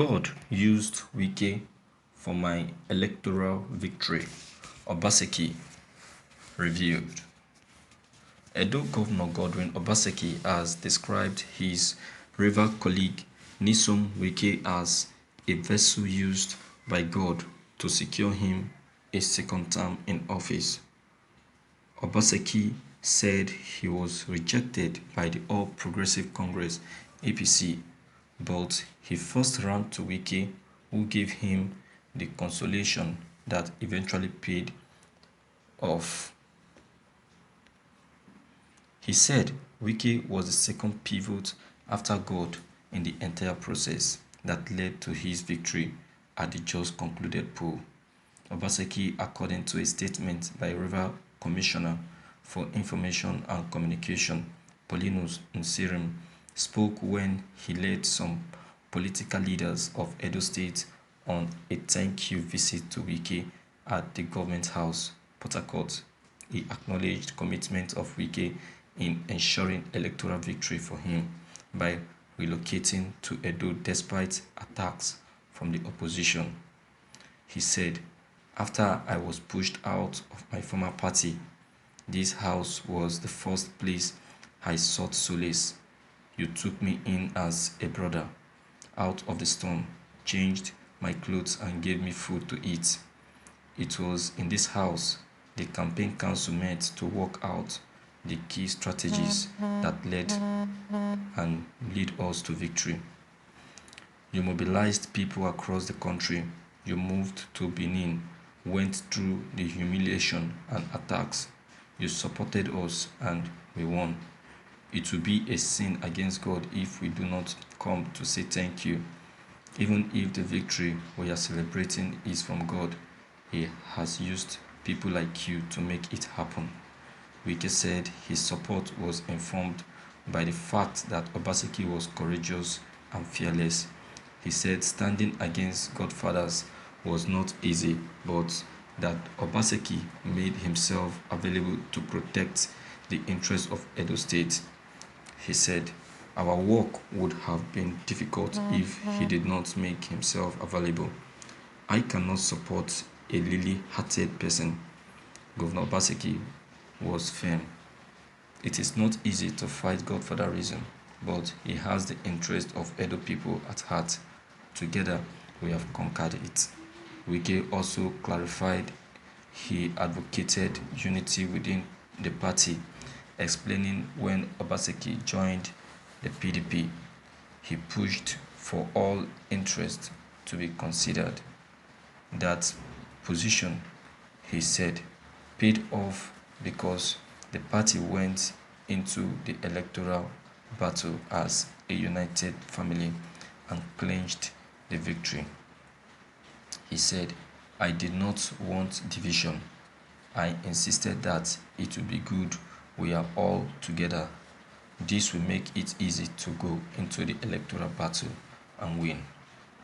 God used Wike for my electoral victory. Obaseki revealed. Edo Governor Godwin Obaseki has described his rival colleague Nyesom Wike as a vessel used by God to secure him a second term in office. Obaseki said he was rejected by the All Progressive Congress (APC), but he first ran to Wike, who gave him the consolation that eventually paid off. He said Wike was the second pivot after God in the entire process that led to his victory at the just concluded poll. Obaseki, according to a statement by River Commissioner for Information and Communication, Paulinus Nsirim, spoke when he led some political leaders of Edo State on a thank-you visit to Wike at the Government House, Port Harcourt. He acknowledged commitment of Wike in ensuring electoral victory for him by relocating to Edo despite attacks from the opposition. He said, "After I was pushed out of my former party, this house was the first place I sought solace. You took me in as a brother, out of the storm, changed my clothes and gave me food to eat. It was in this house the campaign council met to work out the key strategies that led and lead us to victory. You mobilized people across the country. You moved to Benin, went through the humiliation and attacks. You supported us and we won. It will be a sin against God if we do not come to say thank you. Even if the victory we are celebrating is from God, He has used people like you to make it happen." Wike said his support was informed by the fact that Obaseki was courageous and fearless. He said standing against Godfathers was not easy, but that Obaseki made himself available to protect the interests of Edo State. He said, "Our work would have been difficult if he did not make himself available. I cannot support a lily-hearted person." Governor Obaseki was firm. "It is not easy to fight Godfatherism, but he has the interest of Edo people at heart. Together, we have conquered it." Wike also clarified he advocated unity within the party, explaining when Obaseki joined the PDP, he pushed for all interests to be considered. That position, he said, paid off because the party went into the electoral battle as a united family and clinched the victory. He said, "I did not want division. I insisted that it would be good we are all together. This will make it easy to go into the electoral battle and win.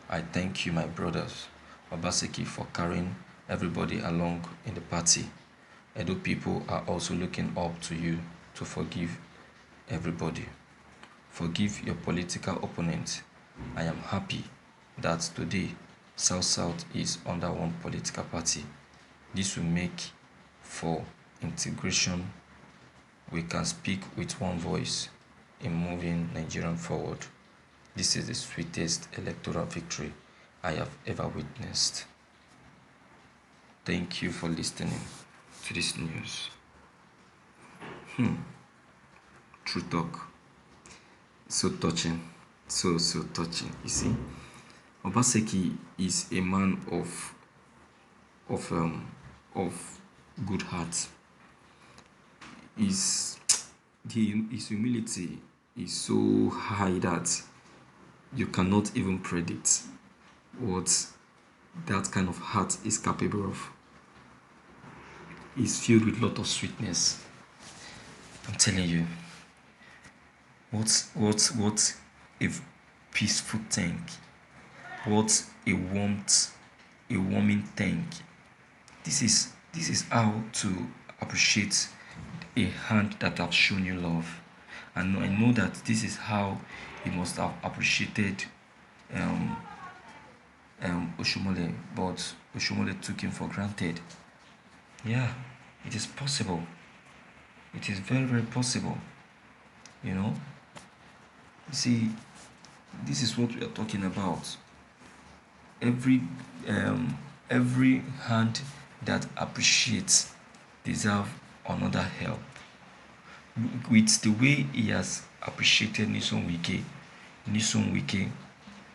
I thank you, my brothers, Obaseki, for carrying everybody along in the party. Edo people are also looking up to you to forgive everybody. Forgive your political opponents. I am happy that today South-South is under one political party. This will make for integration. We can speak with one voice in moving Nigeria forward. This is the sweetest electoral victory I have ever witnessed." Thank you for listening to this news. True talk. So touching. So touching. You see, Obaseki is a man of good heart. His humility is so high that you cannot even predict what that kind of heart is capable of. It's filled with a lot of sweetness. I'm telling you, what a peaceful tank, what a warming tank. This is how to appreciate a hand that have shown you love. And I know that this is how he must have appreciated Oshomole, but Oshomole took him for granted. Yeah, it is possible. It is very, very possible. You know, see, this is what we are talking about. Every um, every hand that appreciates deserve another help. With the way he has appreciated Nison Wike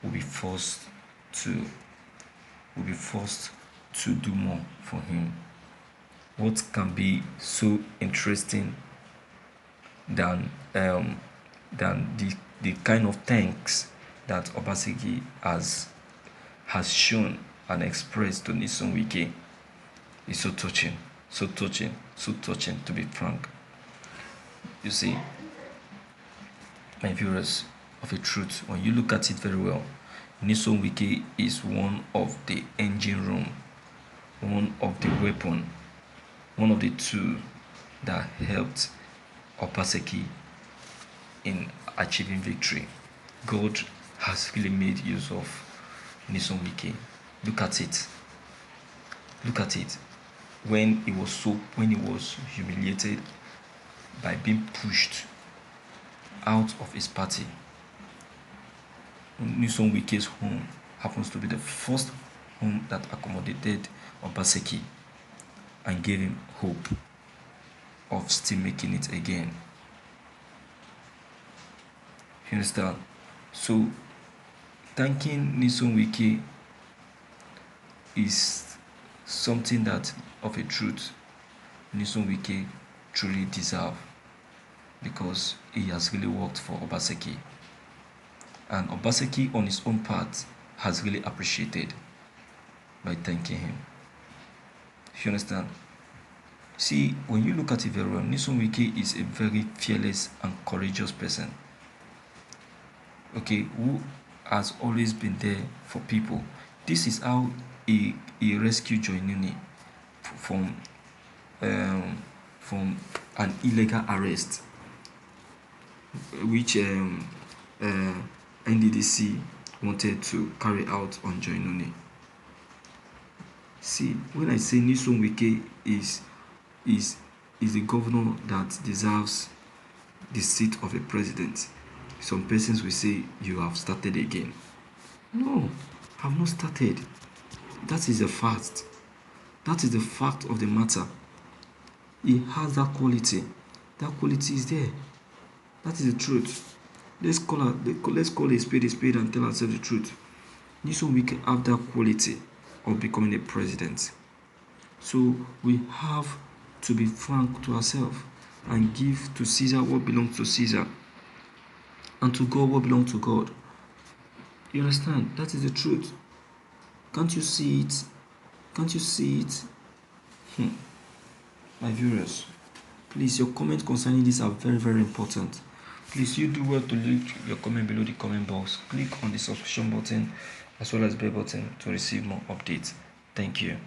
will be forced to do more for him. What can be so interesting than the kind of thanks that Obaseki has shown and expressed to Nison Wike is so touching, so touching, so touching, to be frank. You see, my viewers, of a truth, when you look at it very well, Nison Wike is one of the engine room, one of the weapon, one of the two that helped Obaseki in achieving victory. God has really made use of Nison Wike. Look at it. Look at it. When he was humiliated by being pushed out of his party, Nison Wike's home happens to be the first home that accommodated Obaseki and gave him hope of still making it again. You understand? So thanking Nison Wike is something that, of a truth, Nison Wike truly deserve, because he has really worked for Obaseki, and Obaseki on his own part has really appreciated by thanking him. You understand? See, when you look at it very well, Nison Wike is a very fearless and courageous person. Okay, who has always been there for people. This is how he rescued Joy Nuni from an illegal arrest, which NDDC wanted to carry out on Joy Nuni. See, when I say Nison Wike is a governor that deserves the seat of a president, some persons will say, you have started again. No, I have not started. That is a fact. That is the fact of the matter. He has that quality. That quality is there. That is the truth. Let's call a spade and tell ourselves the truth. Nison Wike have that quality of becoming a president. So we have to be frank to ourselves and give to Caesar what belongs to Caesar, and to God what belongs to God. You understand? That is the truth. Can't you see it? Can't you see it? My viewers, please, your comments concerning this are very, very important. Please, you do well to leave your comment below the comment box. Click on the subscription button as well as bell button to receive more updates. Thank you.